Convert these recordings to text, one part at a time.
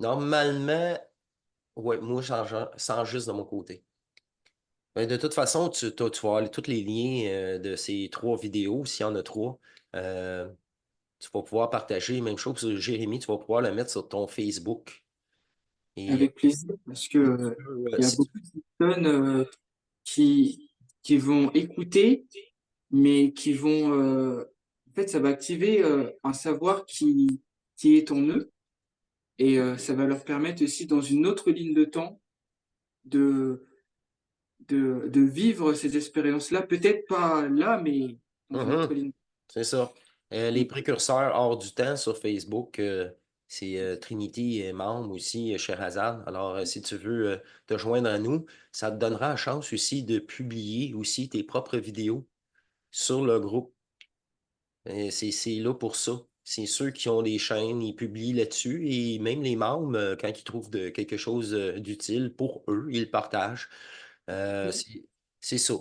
Normalement, ouais, moi, sans juste de mon côté. Ben, de toute façon, tu vas avoir tous les liens de ces trois vidéos, s'il y en a trois. Euh, Tu vas pouvoir partager, même chose sur Jérémy, tu vas pouvoir le mettre sur ton Facebook. Et Avec plaisir, parce que il y a si tu beaucoup de personnes qui, qui vont écouter, mais qui vont, en fait, ça va activer un savoir qui est en eux, et ça va leur permettre aussi, dans une autre ligne de temps, de, de vivre ces expériences-là, peut-être pas là, mais dans une autre Mhm, ligne. c'est ça. Les précurseurs hors du temps sur Facebook, c'est Trinity est membre aussi, Sherazade. Alors, si tu veux te joindre à nous, ça te donnera la chance aussi de publier aussi tes propres vidéos sur le groupe. C'est là pour ça. C'est ceux qui ont des chaînes, ils publient là-dessus et même les membres, quand ils trouvent quelque chose d'utile pour eux, ils le partagent. Euh, c'est c'est ça.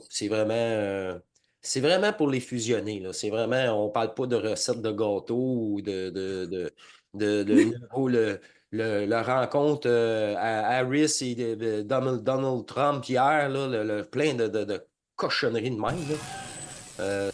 C'est vraiment pour les fusionner, là. C'est vraiment, on parle pas de recettes de gâteaux ou de nouveau, le rencontre à Harris et de Donald Trump hier, là, plein de cochonneries de même, là.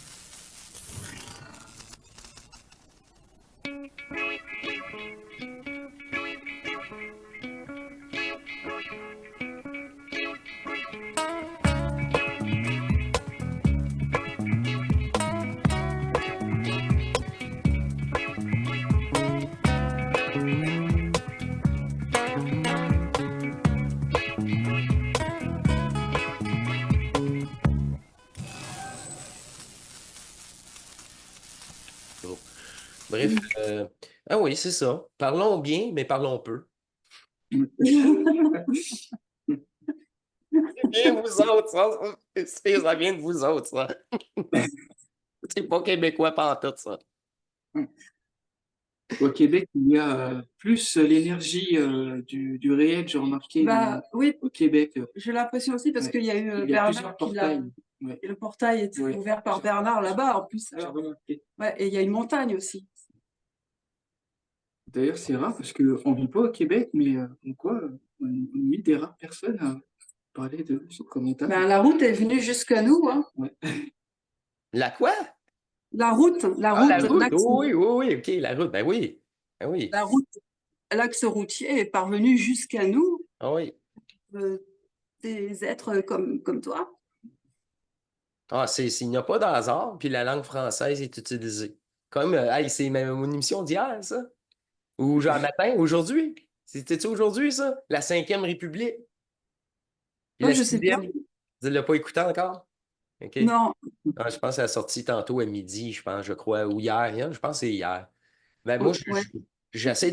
Bref, ah oui, c'est ça. Parlons bien, mais parlons peu. C'est bien vous autres, ça. Ça vient de vous autres, ça. C'est pas québécois pantoute, ça. Au Québec, il y a plus l'énergie du réel, j'ai remarqué, Bah oui, au Québec. j'ai l'impression aussi parce Ouais. qu'il y a eu Il y a plusieurs Bernard qui l'a. portails. Ouais. Et le portail était Ouais. ouvert par Bernard là-bas en plus. J'ai Alors. remarqué. Ouais, et il y a une montagne aussi. D'ailleurs, c'est rare parce qu'on vit pas au Québec, mais comme quoi, on est une des rares personnes à parler de ce commentaire. Ben, la route est venue jusqu'à nous, hein. Ouais. La quoi? La route, Ah, la route. l'axe, Oui, oui, oui, OK, la route. Ben oui. Ben oui. la route, l'axe routier est parvenu jusqu'à nous, Ah oui. euh, des êtres comme toi. Ah, il n'y a pas de hasard, puis la langue française est utilisée. Comme, hey, c'est même une émission d'hier, ça? Ou genre matin, aujourd'hui? C'était-tu aujourd'hui, ça? La Cinquième République? Puis Moi, la je sais pas. sixième? Tu ne l'as pas écouté encore? OK. Non. Ah, je pense qu'elle a sorti tantôt à midi, je pense, je crois, ou hier. Hein, je pense que c'est hier. Ben, moi, Oh, ouais. j'essaie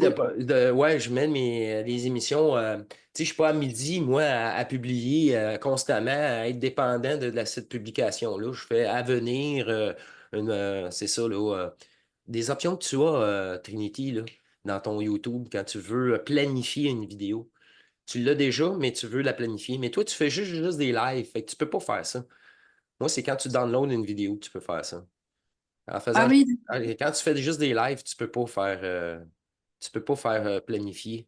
ouais, je mets les émissions. Tu sais, je suis pas à midi, moi, à publier constamment, à être dépendant de cette publication-là. Je fais à venir, c'est ça, là, des options que tu as, Trinity, là, dans ton YouTube, quand tu veux planifier une vidéo. Tu l'as déjà, mais tu veux la planifier. Mais toi, tu fais juste des lives, fait que tu peux pas faire ça. Moi, c'est quand tu downloads une vidéo que tu peux faire ça. En Ah faisant, oui, quand tu fais juste des lives, tu peux pas faire planifier.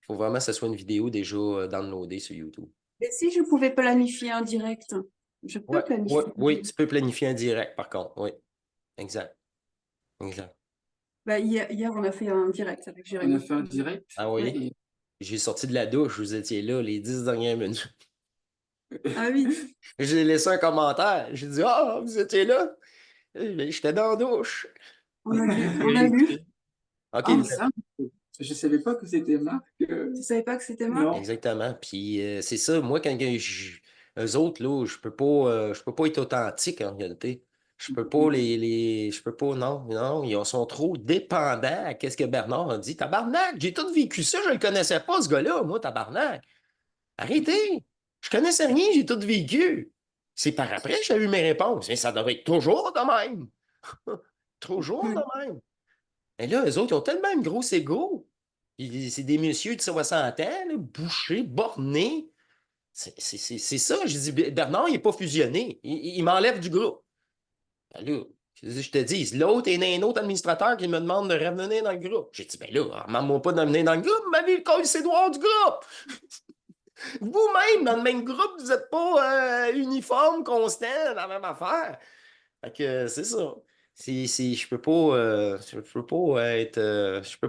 Il faut vraiment que ce soit une vidéo déjà downloadée sur YouTube. et si je pouvais planifier en direct, je peux Ouais, ouais, planifier en oui, direct. tu peux planifier en direct, par contre. Oui, exact. Exact. Bah, hier, on a fait un direct avec On Jérémy. a fait un direct. Ah Ouais. oui? J'ai sorti de la douche, vous étiez là les 10 dernières minutes. Ah oui, J'ai laissé un commentaire. J'ai dit, ah, vous étiez là? J'étais dans la douche. on a vu, on a vu. OK, Ah, Ça, je savais pas que c'était Marc. tu savais pas que c'était moi? Non. exactement. Puis c'est ça, moi, eux autres, là, je peux pas être authentique en réalité. Je peux pas je peux pas, non, non, ils sont trop dépendants à qu'est-ce que Bernard a dit. Tabarnak, j'ai tout vécu ça, je le connaissais pas, ce gars-là, moi, tabarnak. Arrêtez! Je connaissais rien, j'ai tout vécu. C'est par après que j'ai eu mes réponses. Et ça devrait être toujours de même. Toujours de même. Et là, eux autres, ils ont tellement un gros ego. C'est des messieurs de 60 ans, là, bouchés, bornés. C'est ça. Je dis, Bernard, il n'est pas fusionné. Il m'enlève du groupe. Ben là, Je te dis, l'autre est un autre administrateur qui me demande de revenir dans le groupe. J'ai dit, ben là, demande-moi pas de revenir dans le groupe, ma vie, le c'est noir du groupe. Vous-même, dans le même groupe, vous n'êtes pas uniforme, constant, dans la même affaire. Fait que c'est ça. Je peux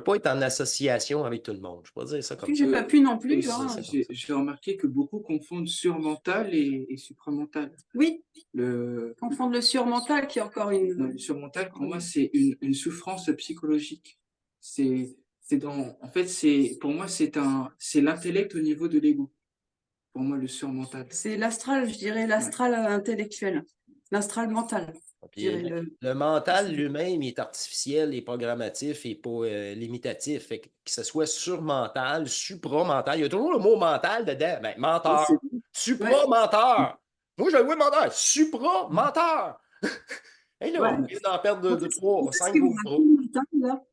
pas être en association avec tout le monde. Je peux pas dire ça comme Puis ça. j'ai pas pu non plus, Aussi, hein. Ça comme ça. j'ai remarqué que beaucoup confondent surmental et supramental. Oui, Le, confondre le surmental qui est encore non, une. le surmental, pour moi, c'est une souffrance psychologique. En fait, pour moi, c'est l'intellect au niveau de l'ego. Pour moi, le surmental. C'est l'astral, je dirais, l'astral intellectuel, l'astral mental, je Puis, dirais. le mental lui-même il est artificiel, il est programmatif, il n'est pas limitatif. Fait que ce soit surmental, supramental, il y a toujours le mot mental dedans. Ben, menteur, Ouais. supramenteur. Moi, je le vois menteur, supramenteur. Hey là, on Ouais. vient d'en perdre de trois, Qu'est-ce 5 que vous GoPro. racontez, mental, là?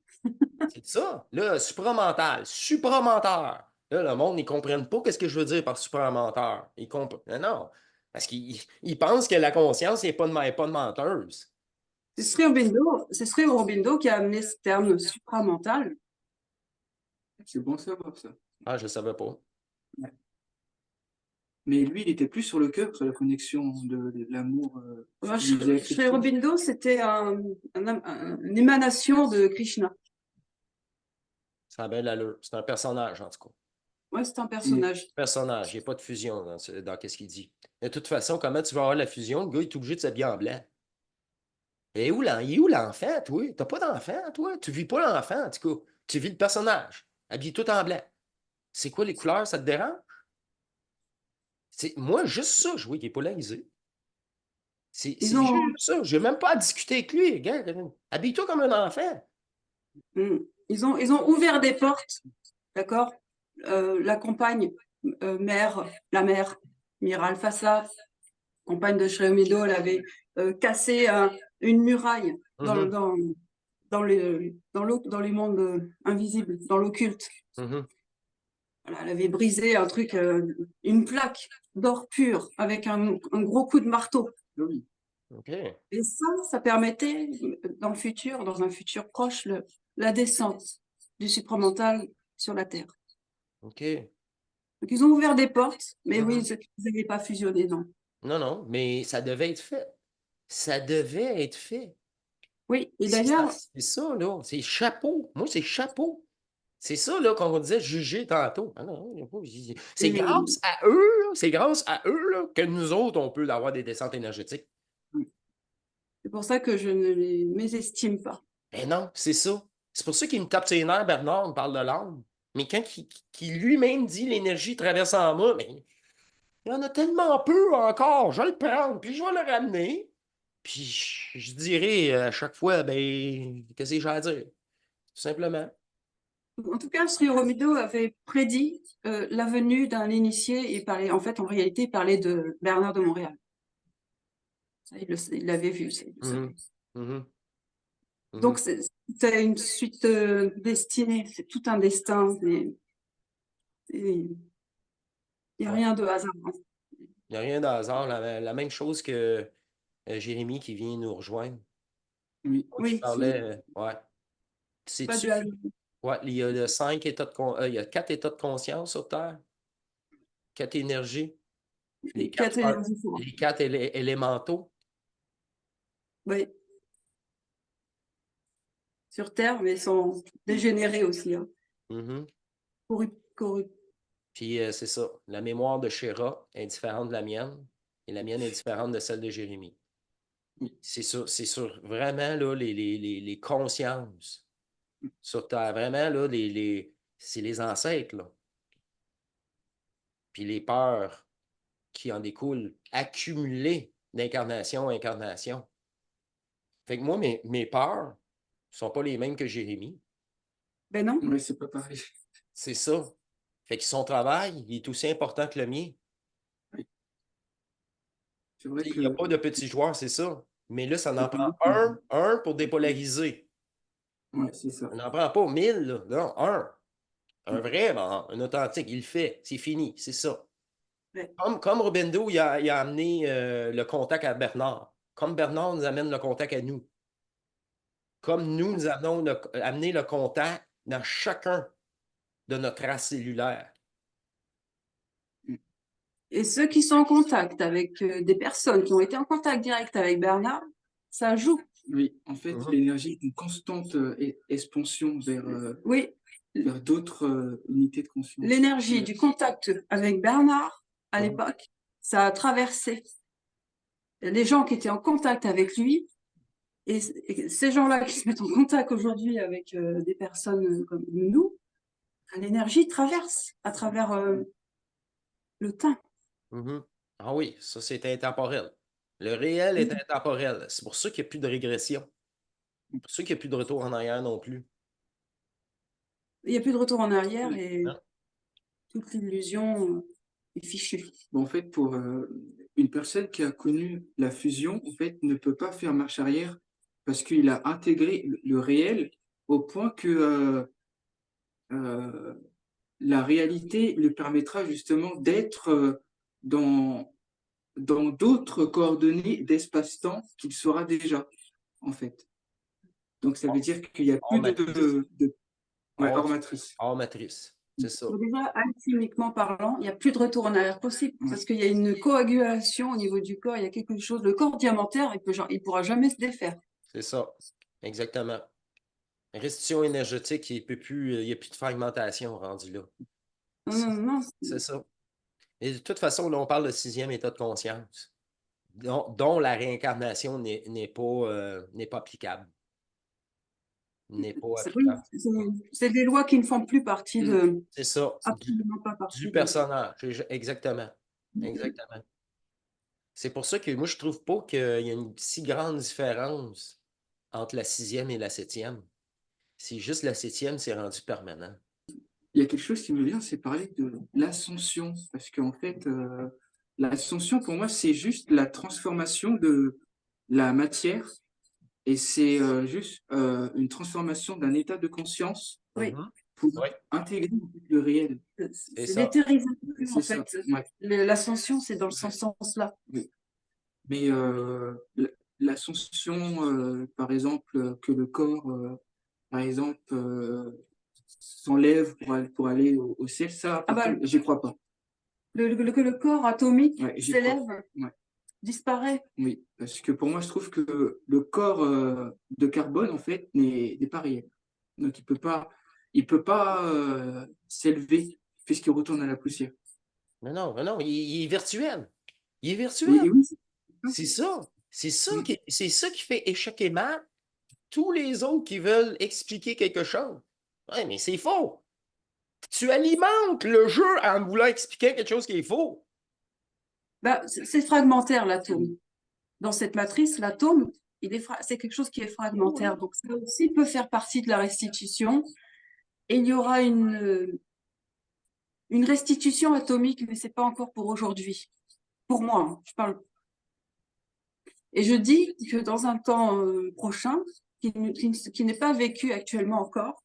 C'est ça. Là, supramental, supramenteur. Là, le monde, ils ne comprennent pas ce que je veux dire par supramenteur. Ils comprennent. Non. Parce qu'ils pensent que la conscience n'est pas de menteuse. Ce serait Aurobindo qui a amené ce terme supramental. C'est bon à savoir ça. Ah, je ne savais pas. Mais lui, il était plus sur le cœur, sur la connexion de l'amour. Sri Aurobindo, c'était une émanation de Krishna. Ça a bien l'allure. C'est un personnage, en tout cas. Ouais, c'est un personnage. Personnage. Il n'y a pas de fusion dans ce qu'il dit. De toute façon, comment tu vas avoir la fusion? Le gars, il est obligé de s'habiller en blanc. Et il est où l'enfant, toi? T'as pas d'enfant, toi? Tu vis pas l'enfant, en tout cas. Tu vis le personnage. Habillé tout en blanc. C'est quoi les couleurs? Ça te dérange? Moi, juste ça, je vois qu'il est polarisé. C'est Ils ont, juste ça. Je n'ai même pas à discuter avec lui. Regarde, habille-toi comme un enfant. ils ont ouvert des portes, d'accord? La compagne, la mère, Mira Alfassa, compagne de Sri Aurobindo, elle avait cassé une muraille Mhm, dans les mondes invisibles, dans l'occulte. mhm. Voilà, elle avait brisé un truc, une plaque d'or pur avec un gros coup de marteau. Oui. OK. Et ça permettait, dans un futur proche, la descente du supramental sur la Terre. OK. Donc, ils ont ouvert des portes, mais Mhm. oui, ils n'avaient pas fusionné, non. Non, non, mais ça devait être fait. Ça devait être fait. Oui, et C'est ça, d'ailleurs, c'est ça, là. C'est chapeau. Moi, c'est chapeau. C'est ça, là, qu'on disait juger tantôt. Ah non, il y a pas- c'est grâce à eux, là, c'est grâce à eux, là, que nous autres, on peut avoir des descentes énergétiques. c'est pour ça que je ne les mésestime pas. Mais non, c'est ça. C'est pour ça qu'il me tape ses nerfs, Bernard, me parle de l'âme. Mais quand il lui-même dit l'énergie traverse en moi, mais il y en a tellement peu encore. Je vais le prendre, puis je vais le ramener. Puis je dirai à chaque fois, ben, qu'est-ce que j'ai à dire? Tout simplement. En tout cas, Sri Aurobindo avait prédit la venue d'un initié et parlait, en fait, en réalité, il parlait de Bernard de Montréal. Ça, il l'avait vu, ça, il le savait. Mhm. Mhm. Mhm. Donc, c'est une suite destinée, c'est tout un destin. Il n'y a Ouais. rien de hasard, hein. Il n'y a rien de hasard. La même chose que Jérémy qui vient nous rejoindre. Oui. Qui Oui, parlait, ouais. pas Sais-tu? de hasard. Ouais, il y a il y a 4 états de conscience sur Terre, 4 énergies, les quatre, Quatre énergies fortes. les 4 élémentaux. Oui. Sur Terre, mais ils sont dégénérés aussi, hein. Mhm. Corrupts. Puis c'est ça. La mémoire de Shera est différente de la mienne et la mienne est différente de celle de Jérémy. C'est sur vraiment là, les consciences sur Terre. Vraiment, là, c'est les ancêtres. Là. Puis les peurs qui en découlent, accumulées d'incarnation en incarnation. Fait que moi, mes peurs ne sont pas les mêmes que Jérémy. Ben non. Oui, c'est pas pareil. C'est ça. Fait que son travail, il est aussi important que le mien. C'est vrai Il n'y a que pas de petits joueurs, c'est ça. Mais là, ça en prend beaucoup. un pour dépolariser. Ouais, c'est ça. On n'en prend pas 1000, là. Non, un. Un vrai, ben, un authentique, il le fait. C'est fini, c'est ça. Ouais. Comme Robendo, il a amené le contact à Bernard. Comme Bernard nous amène le contact à nous. comme nous avons amené le contact dans chacun de notre race cellulaire. Et ceux qui sont en contact avec des personnes qui ont été en contact direct avec Bernard, ça joue. Oui, en fait, Mhm. l'énergie est une constante expansion Oui, vers d'autres unités de conscience. l'énergie du contact avec Bernard, à Mhm. l'époque, ça a traversé les gens qui étaient en contact avec lui. Et ces gens-là qui se mettent en contact aujourd'hui avec des personnes comme nous, l'énergie traverse à travers le temps. Mhm. Ah oui, ça c'est intemporel. Le réel est Oui. intemporel. C'est pour ça qu'il n'y a plus de régression. C'est pour ça qu'il n'y a plus de retour en arrière non plus. Il n'y a plus de retour en arrière Oui. et Non? toute l'illusion est fichue. Bon, en fait, pour une personne qui a connu la fusion, en fait, ne peut pas faire marche arrière parce qu'il a intégré le réel au point que euh, la réalité lui permettra justement d'être dans d'autres coordonnées d'espace-temps qu'il sera déjà, en fait. Donc, ça veut dire qu'il n'y a Hors plus matrice. ouais, Hors, hors matrice. hors matrice. C'est ça. Donc déjà, alchimiquement parlant, il n'y a plus de retour en arrière possible Oui. parce qu'il y a une coagulation au niveau du corps, il y a quelque chose. Le corps diamantaire, il pourra jamais se défaire. C'est ça. Exactement. Restitution énergétique, il n'y a plus de fragmentation rendu là. Non, non, non. C'est ça. Et de toute façon, là, on parle de sixième état de conscience, dont la réincarnation n'est pas applicable. N'est pas Oui, applicable. c'est des lois qui ne font plus partie de, C'est ça. absolument pas Du partie de. personnage. Exactement. Exactement. C'est pour ça que moi, je trouve pas qu'il y a une si grande différence entre la sixième et la septième. C'est juste la septième, c'est rendu permanent. Il y a quelque chose qui me vient, c'est parler de l'ascension. Parce qu'en fait, l'ascension, pour moi, c'est juste la transformation de la matière. Et c'est juste une transformation d'un état de conscience Oui, Mhm. pour Oui, intégrer le réel. c'est c'est ça. l'éthérisation en C'est ça. fait. Ouais. L'ascension, c'est dans ce sens-là. Oui. Mais l'ascension, par exemple, que le corps, par exemple, s'enlève pour aller au ciel, ça, Ah par bah, contre, j'y crois pas. que le corps atomique Ouais, j'y crois. s'élève, Ouais. disparaît. Oui, parce que pour moi, je trouve que le corps de carbone, en fait, n'est pas réel. Donc, il peut pas s'élever puisqu'il retourne à la poussière. Non, non, il est virtuel. Il est Oui, virtuel. et oui, C'est ça. Mm. C'est ça qui fait échec et mat tous les autres qui veulent expliquer quelque chose. Ouais, mais c'est faux. Tu alimentes le jeu en voulant expliquer quelque chose qui est faux. Bah, c'est fragmentaire l'atome. Dans cette matrice, l'atome, c'est quelque chose qui est fragmentaire. Donc ça aussi peut faire partie de la restitution. Et il y aura une restitution atomique, mais c'est pas encore pour aujourd'hui. Pour moi, hein, je parle. Et je dis que dans un temps prochain, qui n'est pas vécu actuellement encore,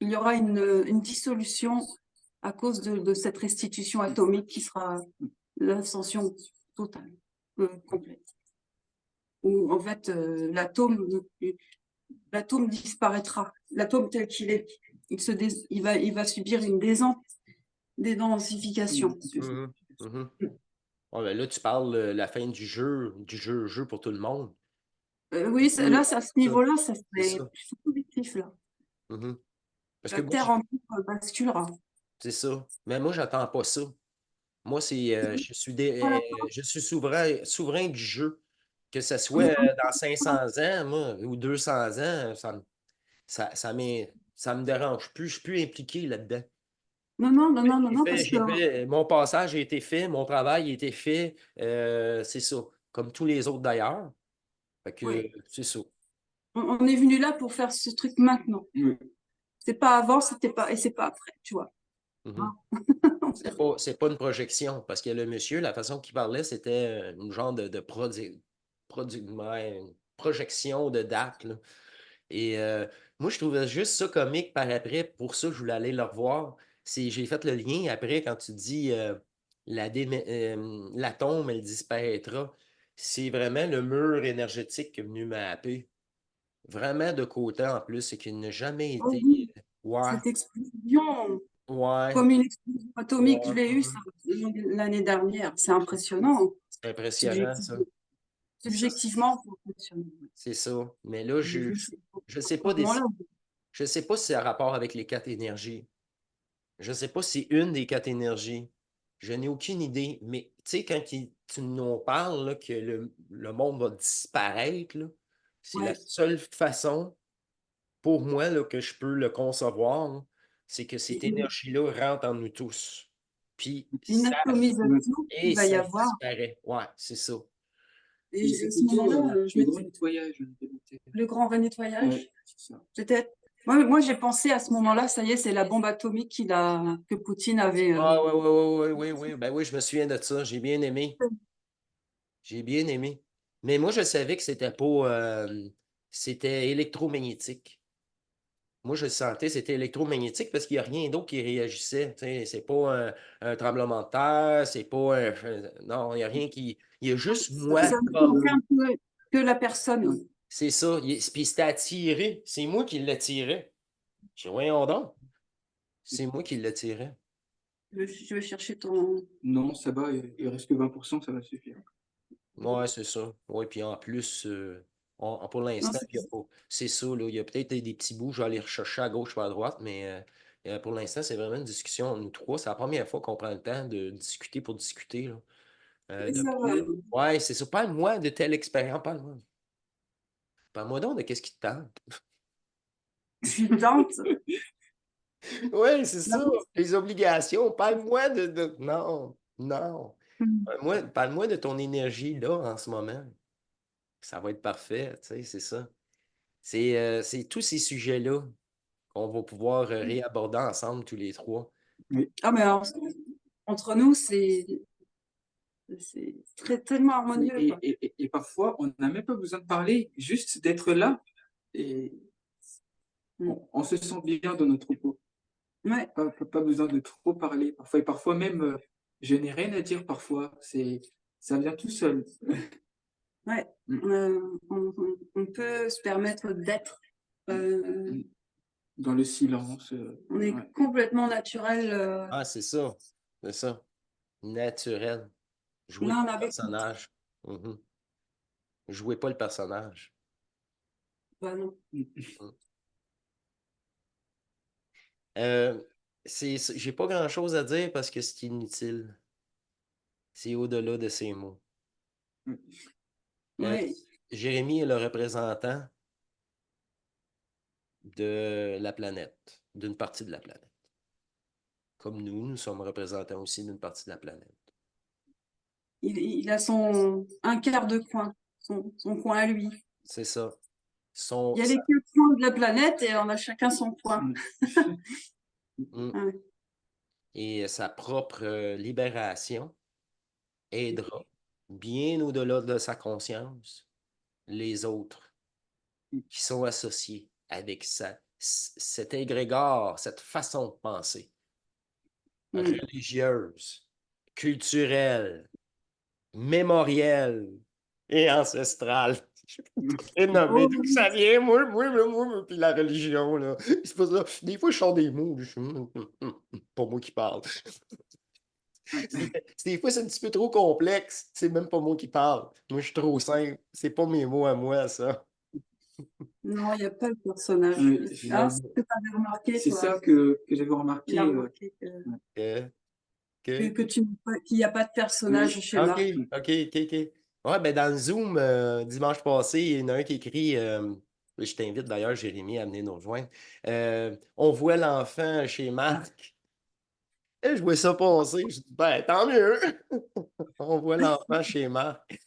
il y aura une dissolution à cause de cette restitution atomique qui sera l'ascension totale, complète. Où en fait l'atome disparaîtra. L'atome tel qu'il est, il va subir une dédensification. Mhm, mhm. Ouais, ben là, tu parles la fin du jeu pour tout le monde. Oui, Oui, là, à ce Ça, niveau-là, ça c'est serait ça. plutôt positif, là. Mhm. Parce que La moi, Terre en basculera. c'est ça. Mais moi, j'attends pas ça. Moi, Voilà. je suis souverain du jeu. Que ce soit dans 500 ans, moi, ou 200 ans, ça me dérange plus. Je suis plus impliqué là-dedans. Non, non, non, non, non, non, parce que Mon passage a été fait, mon travail a été fait. C'est ça. Comme tous les autres d'ailleurs. Fait que oui, c'est ça. on est venu là pour faire ce truc maintenant. oui. C'est pas avant, c'était pas, et c'est pas après, tu vois. Mhm. C'est pas une projection, parce que le monsieur, la façon qu'il parlait, c'était une genre de ouais, une projection de date, là. Et moi, je trouvais juste ça comique par après. Pour ça, je voulais aller le revoir. J'ai fait le lien après quand tu dis l'atome, elle disparaîtra. C'est vraiment le mur énergétique qui est venu mapper. vraiment de côté en plus, c'est qu'il n'a jamais Oh été. oui, Ouais, cette explosion, ouais, comme une explosion atomique, je ouais. l'ai eu ça, l'année dernière. C'est impressionnant. C'est impressionnant, Subjectif- ça. Subjectivement, c'est impressionnant. C'est ça. Mais là, Je sais pas. je sais À pas ce moment-là, je sais pas si c'est en rapport avec les quatre énergies. Je sais pas si c'est une des quatre énergies. Je n'ai aucune idée. Mais tu sais, quand tu nous parles là, que le monde va disparaître, là, c'est la ouais, seule façon pour moi là, que je peux le concevoir, là, c'est que cette énergie-là rentre en nous tous. Puis une atomisation et qu'il va y ça avoir. disparaît. Ouais, c'est ça. Et C'est à ce plutôt moment-là, je le me grand dis, nettoyage. le grand renettoyage, Ouais, c'est ça. peut-être. Moi, j'ai pensé à ce moment-là, ça y est, c'est la bombe atomique que Poutine avait. Ah ouais, ouais, ouais, ouais, ouais, ouais. Ben oui, je me souviens de ça. J'ai bien aimé. J'ai bien aimé. Mais moi, je savais que c'était pas. C'était électromagnétique. Moi, je le sentais, c'était électromagnétique parce qu'il n'y a rien d'autre qui réagissait. Tu sais, c'est pas un tremblement de terre, c'est pas non, il n'y a rien qui. Il y a juste moi. Ça ne concerne que la personne. C'est ça. Puis c'était attiré. C'est moi qui l'attirais. Je dis, voyons donc. C'est moi qui l'attirais. Je vais chercher ton. Non, ça va, il reste que 20%, ça va suffire. Ouais, c'est ça. Oui, puis en plus, pour Non, l'instant, il y a pas. C'est ça, là. Il y a peut-être des petits bouts, je vais aller rechercher à gauche ou à droite, mais pour l'instant, c'est vraiment une discussion, nous trois. C'est la première fois qu'on prend le temps de discuter pour discuter, là. ça va. Ouais, c'est ça. Parle-moi de telle expérience. Parle-moi. Parle-moi donc de qu'est-ce qui te tente. Je suis tente. Oui, c'est ça. Les obligations. Parle-moi Non, non. Parle-moi de ton énergie, là, en ce moment. Ça va être parfait, tu sais, c'est ça. C'est tous ces sujets-là qu'on va pouvoir réaborder ensemble tous les trois. Oui. Ah, mais alors, entre nous, c'est tellement harmonieux, quoi. Et parfois, on n'a même pas besoin de parler, juste d'être là. Et on se sent bien dans notre peau. Ouais, Pas besoin de trop parler. Parfois, et parfois même, je n'ai rien à dire parfois. Ça vient tout seul. ouais. On peut se permettre d'être. Dans le silence. On est Ouais. complètement naturel. Ah, c'est ça. C'est ça. Naturel. Jouez pas L'un le avec l'autre. personnage. Mhm. Jouez pas le personnage. Bah non. Mhm. Euh, j'ai pas grand-chose à dire parce que c'est inutile. C'est au-delà de ces mots. Euh, Ouais. Jérémy est le représentant de la planète, d'une partie de la planète. Comme nous sommes représentants aussi d'une partie de la planète. Il a un quart de coin, son coin à lui. C'est ça. Il y a les 4 coins de la planète et on a chacun son coin. Ouais. Et sa propre libération aidera bien au-delà de sa conscience les autres qui sont associés avec cet égrégore, cette façon de penser religieuse, culturelle, mémorielle et ancestrale. Je peux pas te nommer Oh, d'où ça vient, moi, puis la religion, là. C'est pas ça. Des fois, je sors des mots, pas moi qui parle. Des fois, c'est un petit peu trop complexe. C'est même pas moi qui parle. Moi, je suis trop simple. C'est pas mes mots à moi, ça. non, il n'y a pas le personnage. Oui, Ah, c'est ce que tu avais remarqué, c'est toi. ça que j'avais remarqué. Il a remarqué Que- que- qu'il n'y a pas de personnage chez OK, Marc. OK, OK, OK. Ouais, ben dans le Zoom, dimanche passé, il y en a un qui écrit, je t'invite d'ailleurs, Jérémy, à venir nous rejoindre. On voit l'enfant chez Marc. Et je vois ça passer. Je dis, ben, tant mieux. On voit l'enfant chez Marc.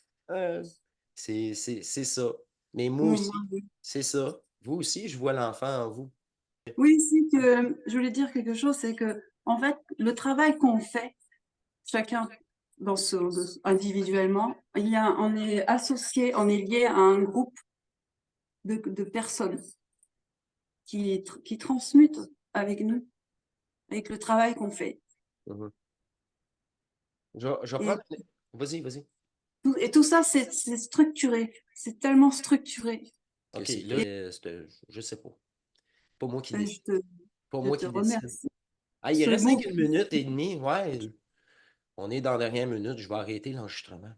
C'est ça. Mais moi aussi, c'est ça. Vous aussi, je vois l'enfant en vous. Oui, c'est que je voulais dire quelque chose, c'est que en fait, le travail qu'on fait, chacun individuellement, on est associé, on est lié à un groupe de personnes qui transmutent avec nous, avec le travail qu'on fait. Mhm. Je vais prendre. Vas-y, vas-y. Et tout ça, c'est structuré, c'est tellement structuré. OK, Et là, je sais pas. Pas moi qui ben, décide. je Pas moi te qui décide. remercie. Ah, il reste Absolument. 1 minute et demie. Ouais, on est dans la dernière minute. Je vais arrêter l'enregistrement.